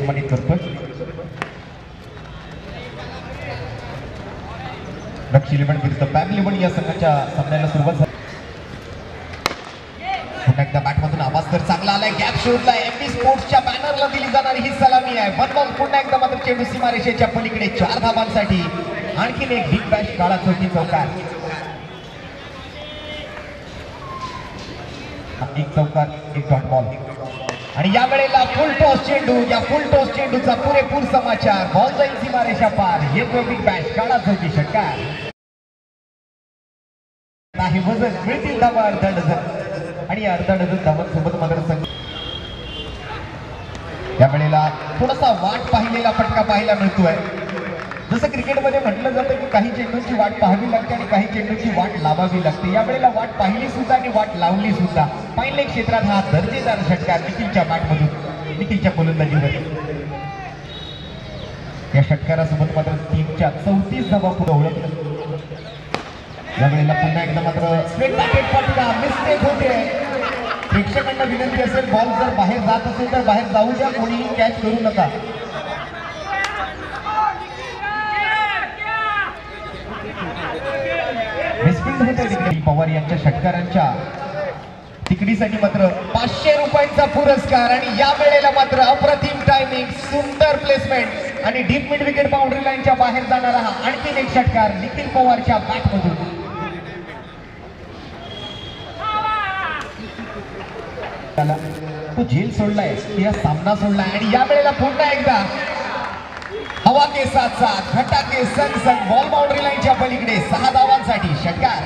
सन्मानित करतोय. दक्षिण इलेव्हन विरुद्ध बॅक इलेव्हन या संघाच्या सामन्याला सुरुवात झाली. पुन्हा एकदा बॅटमधून आवाज तर चांगला आलाय. गॅप शोधला. एमबी स्पोर्ट्सच्या बॅनरला दिली जाणारी ही सलामी आहे. वन बॉल पुन्हा एकदा मात्र चेंडू सीमारेषेच्या पलीकडे 4 धावांसाठी. आणखीन एक बिग बॅश काळा चौकी चौकार. एक चौकार एक डॉट बॉल. आणि या वेळेला फुल टॉस चेंडू. या फुल टॉस चेंडूचा पुरेपूर समाचार. बॉल जाईल सीमारेषा पार. येतोय बिग बॅश काळा चौकी षटकार. नाही वजन मिळतील धावा अर्धा डझन. आणि अर्धा डझन धावांसोबत मात्र संघ या वेळेला थोडासा वाट पाहिलेला फटका पाहायला मिळतोय. जसं क्रिकेटमध्ये म्हटलं जातं की काही चेंडूंची वाट पाहावी लागते आणि काही चेंडूंची वाट लावावी लागते. या वेळेला वाट पाहिली सुद्धा आणि वाट लावली सुद्धा. फाईनल क्षेत्रात हा दर्जेदार षटकार निखिलच्या बॅटमधून निखिलच्या गोलंदाजीवर. या षटकारासोबत मात्र टीमच्या 34 धावा पुढे ओळखलं. या वेळेला पुन्हा एकदा मात्र स्ट्रेट बॅकेट फटका मिस्टेक होते. प्रेक्षकांना विनंती असेल बॉल जर बाहेर जात असेल तर बाहेर जाऊ द्या. कोणीही कॅच करू नका. पवार यांच्या षटकारांच्या तिकडीसाठी मात्र 500 रुपयांचा पुरस्कार. आणि या वेळेला मात्र अप्रतिम टायमिंग सुंदर प्लेसमेंट आणि डीप मिड विकेट बाउंड्री लाईनच्या बाहेर जाणारा हा आणखीन एक षटकार निखिल पवारच्या बॅटमधून. तो झेल सोडलाय या सामना सोडलाय. आणि या वेळेला पुन्हा एकदा हवा के साथ साथ फटाके संग संग बॉल बाउंड्री लाईनच्या पलीकडे 6 धावांसाठी षटकार.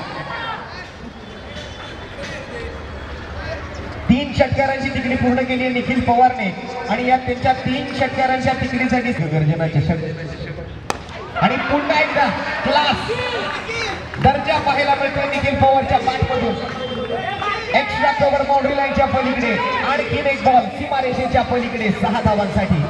3 षटकारांची तिकडी पूर्ण केली आहे निखिल पवारने. आणि या त्यांच्या 3 षटकारांच्या तिकडीसाठी गर्जना चषक. आणि पुन्हा एकदा क्लास दर्जा पाहायला मिळतोय निखिल पवारच्या बॅटमधून. एक्स्ट्रा कव्हर बाउंड्री लाईनच्या पलीकडे आणखीन एक बॉल सीमारेषेच्या पलीकडे 6 धावांसाठी.